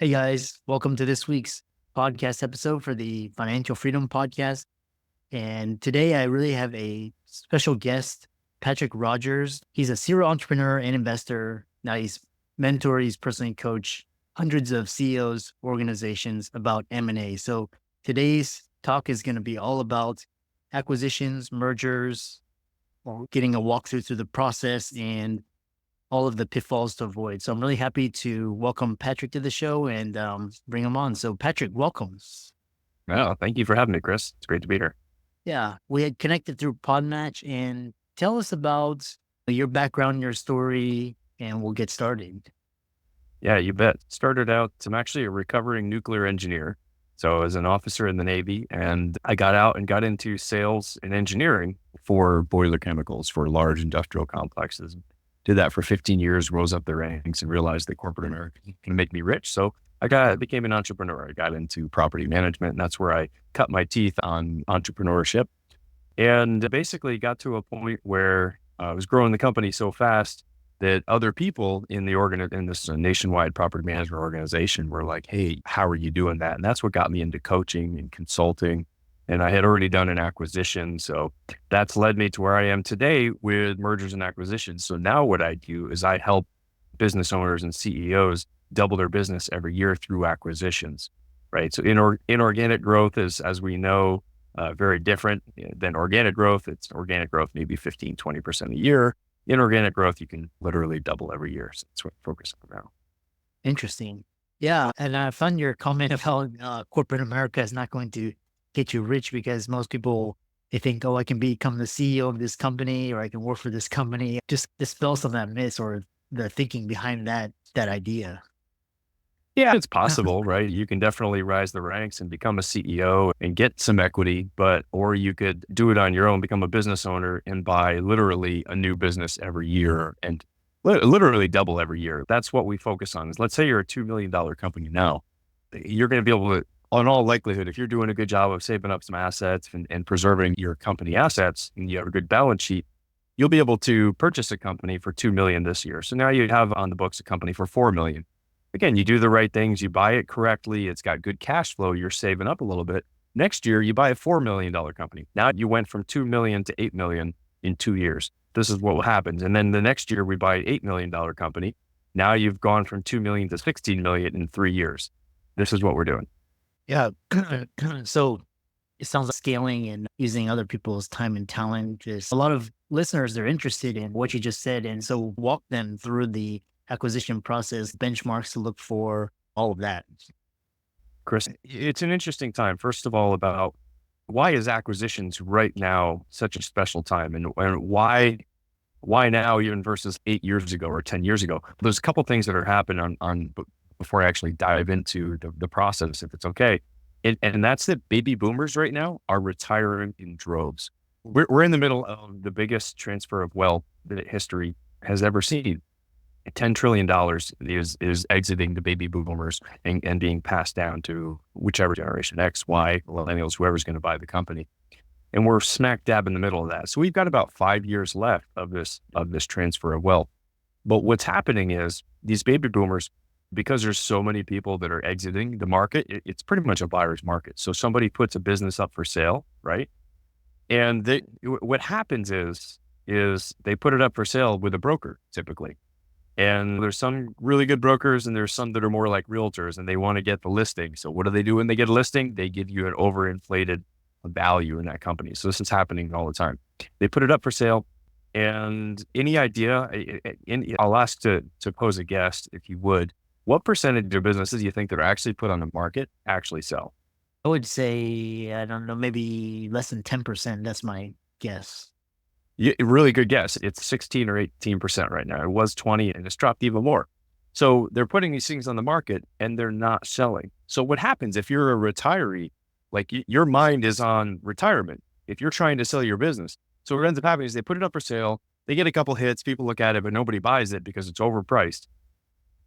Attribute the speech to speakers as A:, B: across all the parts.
A: Hey guys, welcome to this week's podcast episode for the Financial Freedom Podcast. And today I really have a special guest, Patrick Rogers. He's a serial entrepreneur and investor. Now he's personally coached hundreds of CEOs, organizations about M&A. So today's talk is going to be all about acquisitions, mergers, or getting a walkthrough through the process and all of the pitfalls to avoid. So I'm really happy to welcome Patrick to the show and bring him on. So Patrick, welcome.
B: Oh, thank you for having me, Chris. It's great to be here.
A: Yeah, we had connected through Podmatch, and tell us about your background, your story, and we'll get started.
B: Yeah, you bet. Started out, I'm actually a recovering nuclear engineer. So I was an officer in the Navy, and I got out and got into sales and engineering for boiler chemicals for large industrial complexes. Did that for 15 years, rose up the ranks and realized that corporate America can make me rich. So became an entrepreneur. I got into property management, and that's where I cut my teeth on entrepreneurship. And basically got to a point where I was growing the company so fast that other people in in this nationwide property management organization were like, "Hey, how are you doing that?" And that's what got me into coaching and consulting. And I had already done an acquisition. So that's led me to where I am today with mergers and acquisitions. So now what I do is I help business owners and CEOs double their business every year through acquisitions, right? So inorganic growth is, as we know, very different than organic growth. It's organic growth, maybe 15, 20% a year. Inorganic growth, you can literally double every year. So that's what I focus on now.
A: Interesting. Yeah, and I found your comment about corporate America is not going to get you rich because most people they think, oh, I can become the CEO of this company or I can work for this company. Just dispel some of that myth or the thinking behind that idea.
B: Yeah, it's possible, right? You can definitely rise the ranks and become a CEO and get some equity, or you could do it on your own, become a business owner and buy literally a new business every year and literally double every year. That's what we focus on is let's say you're a $2 million company now. You're going to be able to, on all likelihood, if you're doing a good job of saving up some assets and preserving your company assets and you have a good balance sheet, you'll be able to purchase a company for 2 million this year. So now you have on the books a company for 4 million. Again, you do the right things, you buy it correctly, it's got good cash flow, you're saving up a little bit. Next year, you buy a $4 million company. Now you went from 2 million to 8 million in 2 years. This is what happens. And then the next year we buy an $8 million company. Now you've gone from 2 million to 16 million in 3 years. This is what we're doing.
A: Yeah. So it sounds like scaling and using other people's time and talent. Just a lot of listeners, they're interested in what you just said. And so walk them through the acquisition process, benchmarks to look for, all of that.
B: Chris, it's an interesting time. First of all, about why is acquisitions right now such a special time and why now even versus 8 years ago or 10 years ago? There's a couple things that are happening before I actually dive into the process, if it's okay. And that's that baby boomers right now are retiring in droves. We're in the middle of the biggest transfer of wealth that history has ever seen. $10 trillion is exiting the baby boomers and being passed down to whichever generation, X, Y, millennials, whoever's going to buy the company. And we're smack dab in the middle of that. So we've got about 5 years left of this transfer of wealth. But what's happening is these baby boomers, because there's so many people that are exiting the market, it's pretty much a buyer's market. So somebody puts a business up for sale, right? And what happens is they put it up for sale with a broker typically. And there's some really good brokers and there's some that are more like realtors and they want to get the listing. So what do they do when they get a listing? They give you an overinflated value in that company. So this is happening all the time. They put it up for sale and any idea, I'll ask to pose a guest if you would, what percentage of businesses do you think that are actually put on the market actually sell?
A: I would say, I don't know, maybe less than 10%. That's my guess.
B: Yeah, really good guess. It's 16 or 18% right now. It was 20 and it's dropped even more. So they're putting these things on the market and they're not selling. So what happens if you're a retiree, like your mind is on retirement, if you're trying to sell your business. So what ends up happening is they put it up for sale. They get a couple hits, people look at it, but nobody buys it because it's overpriced.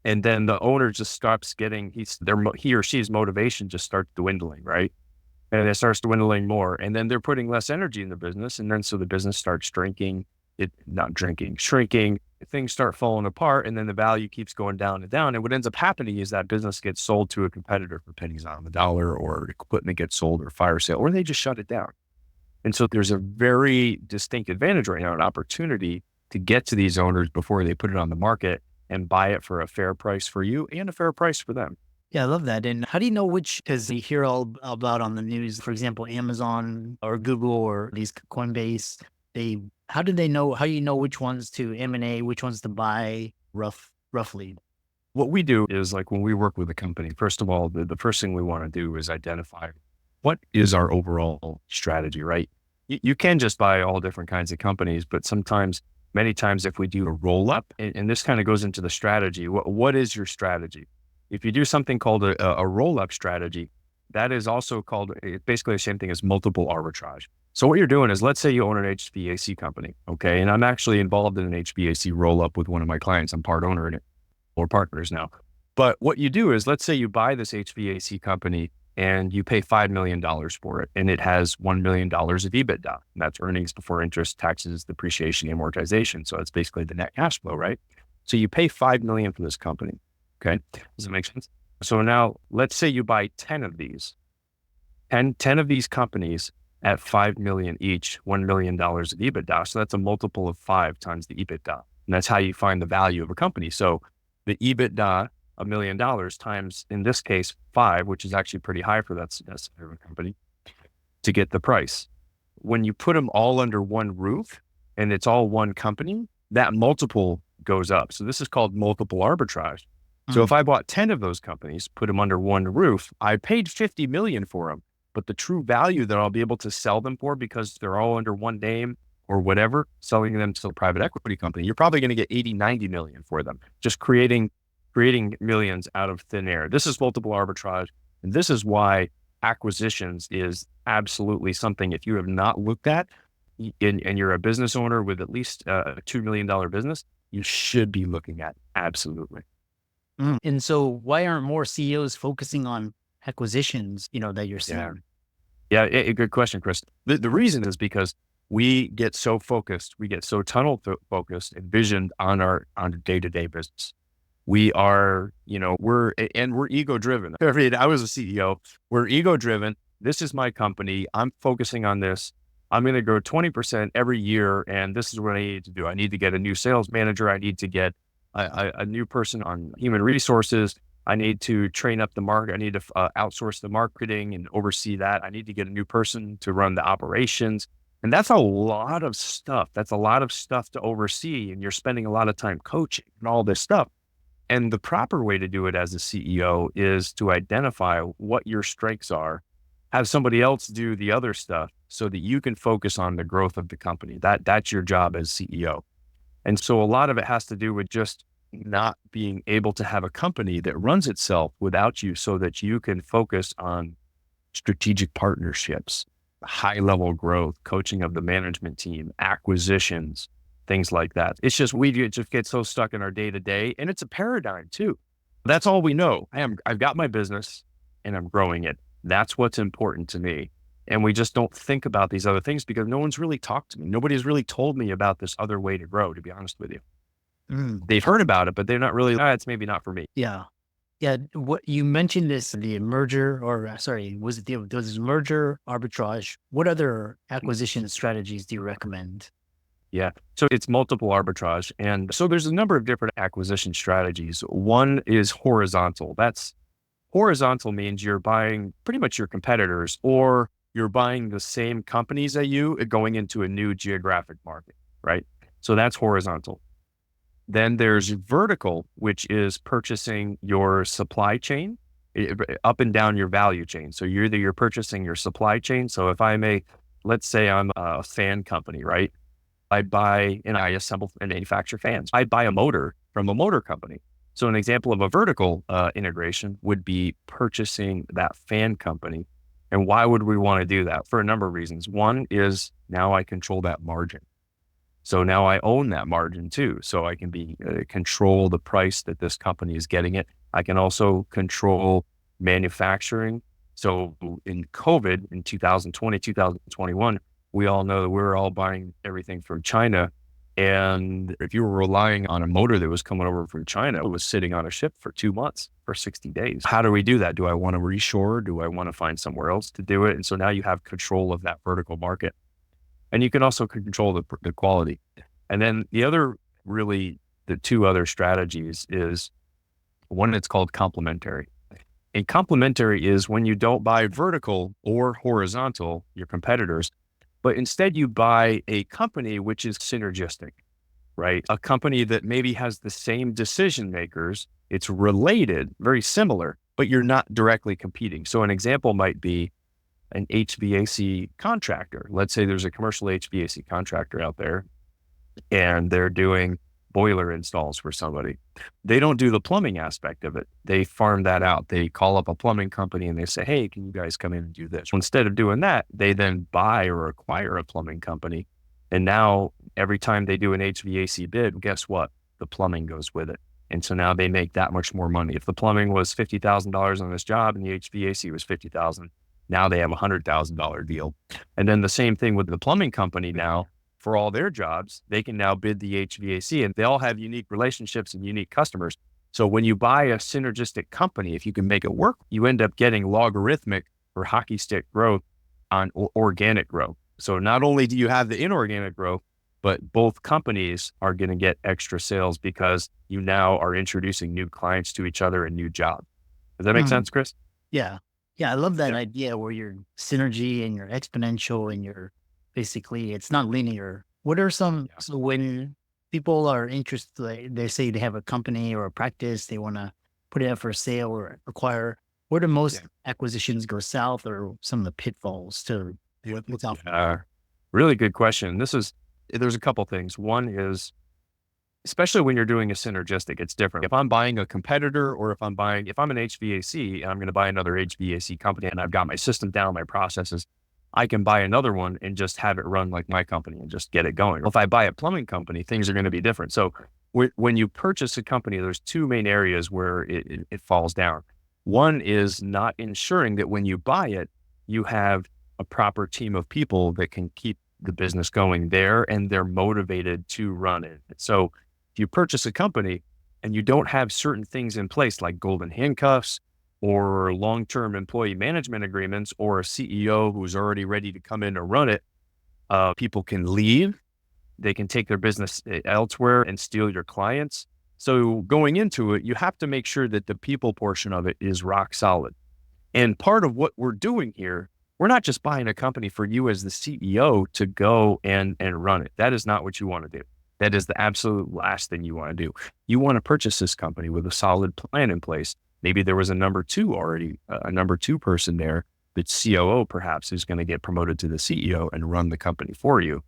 B: And then the owner just stops getting, he or she's motivation just starts dwindling, right? And it starts dwindling more. And then they're putting less energy in the business. And then so the business starts shrinking not drinking, shrinking, things start falling apart, and then the value keeps going down and down. And what ends up happening is that business gets sold to a competitor for pennies on the dollar, or equipment gets sold, or fire sale, or they just shut it down. And so there's a very distinct advantage right now, an opportunity to get to these owners before they put it on the market and buy it for a fair price for you and a fair price for them.
A: Yeah, I love that. And how do you know which, because you hear all about on the news, for example, Amazon or Google or these Coinbase, how do you know which ones to M&A, which ones to buy roughly?
B: What we do is, like, when we work with a company, first of all, the first thing we want to do is identify what is our overall strategy, right? You can just buy all different kinds of companies, but many times if we do a roll up, and this kind of goes into the strategy, what is your strategy? If you do something called a roll up strategy, that is also called, it's basically the same thing as multiple arbitrage. So what you're doing is, let's say you own an HVAC company, okay? And I'm actually involved in an HVAC roll up with one of my clients. I'm part owner in it, or partners now. But what you do is, let's say you buy this HVAC company and you pay $5 million for it, and it has $1 million of EBITDA. And that's earnings before interest, taxes, depreciation, amortization. So it's basically the net cash flow, right? So you pay $5 million for this company. Okay. Does it make sense? So now let's say you buy 10 of these, 10 of these companies at 5 million each, $1 million of EBITDA. So that's a multiple of 5 times the EBITDA. And that's how you find the value of a company. So the EBITDA, $1 million times, in this case, 5, which is actually pretty high for that company, to get the price. When you put them all under one roof and it's all one company, that multiple goes up. So this is called multiple arbitrage. So if I bought 10 of those companies, put them under one roof, I paid 50 million for them, but the true value that I'll be able to sell them for, because they're all under one name or whatever, selling them to a private equity company, you're probably going to get 80, 90 million for them, just creating millions out of thin air. This is multiple arbitrage. And this is why acquisitions is absolutely something, if you have not looked at, and you're a business owner with at least a $2 million business, you should be looking at. Absolutely.
A: And so why aren't more CEOs focusing on acquisitions, that you're seeing?
B: Yeah, good question, Chris. The reason is because we get so focused, we get so tunnel focused and visioned on our day-to-day business. We are, we're ego driven. I was a CEO. We're ego driven. This is my company. I'm focusing on this. I'm going to grow 20% every year. And this is what I need to do. I need to get a new sales manager. I need to get a new person on human resources. I need to train up the market. I need to outsource the marketing and oversee that. I need to get a new person to run the operations. And that's a lot of stuff. That's a lot of stuff to oversee. And you're spending a lot of time coaching and all this stuff. And the proper way to do it as a CEO is to identify what your strengths are, have somebody else do the other stuff so that you can focus on the growth of the company. That's your job as CEO. And so a lot of it has to do with just not being able to have a company that runs itself without you, so that you can focus on strategic partnerships, high level growth, coaching of the management team, acquisitions, things like that. It's just, we just get so stuck in our day to day, and it's a paradigm too. That's all we know. I've got my business and I'm growing it. That's what's important to me. And we just don't think about these other things because no one's really talked to me. Nobody's really told me about this other way to grow, to be honest with you. They've heard about it, but they're not really, it's maybe not for me.
A: Yeah. Yeah. What you mentioned was this merger arbitrage. What other acquisition strategies do you recommend?
B: Yeah. So it's multiple arbitrage. And so there's a number of different acquisition strategies. One is horizontal. Horizontal means you're buying pretty much your competitors, or you're buying the same companies that you going into a new geographic market, right? So that's horizontal. Then there's vertical, which is purchasing your supply chain up and down your value chain. So you're purchasing your supply chain. So if let's say I'm a fan company, right? I buy and I assemble and manufacture fans. I buy a motor from a motor company. So an example of a vertical integration would be purchasing that fan company. And why would we want to do that? For a number of reasons. One is now I control that margin. So now I own that margin too. So I can control the price that this company is getting it. I can also control manufacturing. So in COVID in 2020, 2021, we all know that we're all buying everything from China And if you were relying on a motor that was coming over from China, it was sitting on a ship for 2 months, for 60 days. How do we do that? Do I want to reshore? Do I want to find somewhere else to do it? And so now you have control of that vertical market. And you can also control the quality. And then the two other strategies is one that's called complementary. And complementary is when you don't buy vertical or horizontal, your competitors, but instead you buy a company which is synergistic, right? A company that maybe has the same decision makers. It's related, very similar, but you're not directly competing. So an example might be an HVAC contractor. Let's say there's a commercial HVAC contractor out there and they're doing boiler installs for somebody. They don't do the plumbing aspect of it. They farm that out. They call up a plumbing company and they say, hey, can you guys come in and do this? Instead of doing that, they then buy or acquire a plumbing company. And now every time they do an HVAC bid, guess what? The plumbing goes with it. And so now they make that much more money. If the plumbing was $50,000 on this job and the HVAC was $50,000, now they have a $100,000 deal. And then the same thing with the plumbing company now. For all their jobs, they can now bid the HVAC, and they all have unique relationships and unique customers. So when you buy a synergistic company, if you can make it work, you end up getting logarithmic or hockey stick growth on organic growth. So not only do you have the inorganic growth, but both companies are going to get extra sales because you now are introducing new clients to each other and new jobs. Does that make sense, Chris?
A: Yeah. Yeah. I love that idea where you're synergy and you're exponential and you're basically, it's not linear. What are so when people are interested, they say they have a company or a practice, they want to put it up for sale or acquire, where do most acquisitions go south or some of the pitfalls to what's out?
B: Really good question. There's a couple things. One is, especially when you're doing a synergistic, it's different. If I'm buying a competitor or if I'm an HVAC and I'm going to buy another HVAC company and I've got my system down, my processes, I can buy another one and just have it run like my company and just get it going. If I buy a plumbing company, things are going to be different. So when you purchase a company, there's two main areas where it falls down. One is not ensuring that when you buy it, you have a proper team of people that can keep the business going there and they're motivated to run it. So if you purchase a company and you don't have certain things in place like golden handcuffs, or long-term employee management agreements, or a CEO who's already ready to come in and run it, people can leave. They can take their business elsewhere and steal your clients. So going into it, you have to make sure that the people portion of it is rock solid. And part of what we're doing here, we're not just buying a company for you as the CEO to go and run it. That is not what you want to do. That is the absolute last thing you want to do. You want to purchase this company with a solid plan in place. Maybe there was a number two person there, the COO perhaps, who's going to get promoted to the CEO and run the company for you,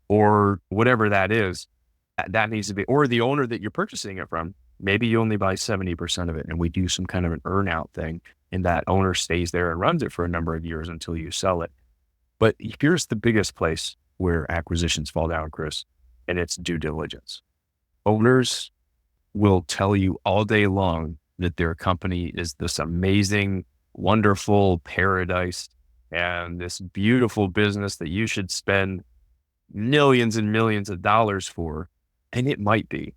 B: or whatever that is. That needs to be, or the owner that you're purchasing it from. Maybe you only buy 70% of it, and we do some kind of an earn-out thing, and that owner stays there and runs it for a number of years until you sell it. But here's the biggest place where acquisitions fall down, Chris, and it's due diligence. Owners will tell you all day long that their company is this amazing, wonderful paradise and this beautiful business that you should spend millions and millions of dollars for. And it might be.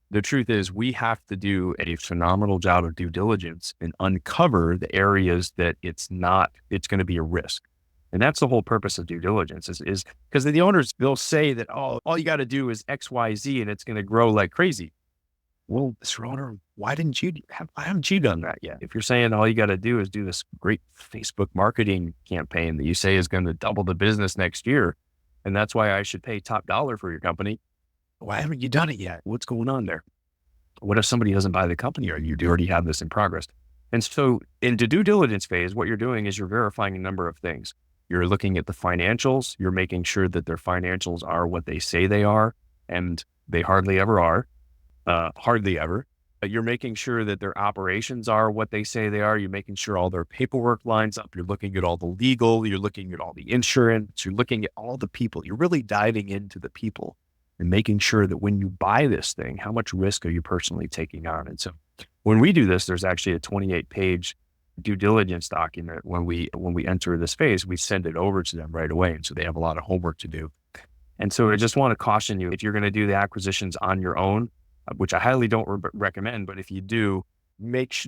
B: The truth is we have to do a phenomenal job of due diligence and uncover the areas that it's going to be a risk. And that's the whole purpose of due diligence is because the owners, they'll say that, oh, all you got to do is X, Y, Z, and it's going to grow like crazy. Well, Mr. Owner, why haven't you done that yet? If you're saying all you got to do is do this great Facebook marketing campaign that you say is going to double the business next year, and that's why I should pay top dollar for your company, why haven't you done it yet? What's going on there? What if somebody doesn't buy the company or you already have this in progress? And so in the due diligence phase, what you're doing is you're verifying a number of things. You're looking at the financials. You're making sure that their financials are what they say they are, and they hardly ever are. Hardly ever. You're making sure that their operations are what they say they are. You're making sure all their paperwork lines up. You're looking at all the legal. You're looking at all the insurance. You're looking at all the people. You're really diving into the people and making sure that when you buy this thing, how much risk are you personally taking on? And so when we do this, there's actually a 28-page due diligence document. When we enter this phase, we send it over to them right away. And so they have a lot of homework to do. And so I just want to caution you, if you're going to do the acquisitions on your own, which I highly don't recommend, but if you do,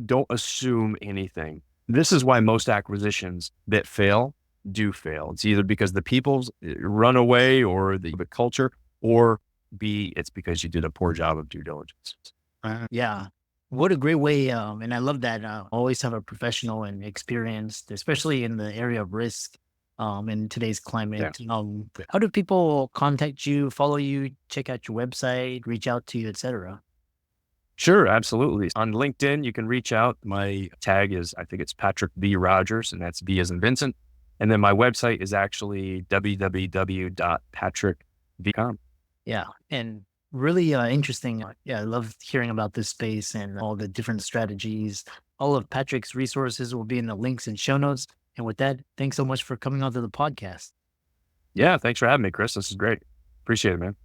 B: don't assume anything. This is why most acquisitions that fail do fail. It's either because the people run away or the culture, or B, it's because you did a poor job of due diligence.
A: Yeah. What a great way. And I love that. Always have a professional and experienced, especially in the area of risk in today's climate. How do people contact you, follow you, check out your website, reach out to you, etc.?
B: Sure, absolutely. On LinkedIn, you can reach out. My tag is, I think it's Patrick V. Rogers, and that's V as in Vincent. And then my website is actually www.patrickv.com.
A: Yeah. And really interesting. Yeah, I love hearing about this space and all the different strategies. All of Patrick's resources will be in the links and show notes. And with that, thanks so much for coming onto the podcast.
B: Yeah, thanks for having me, Chris. This is great. Appreciate it, man.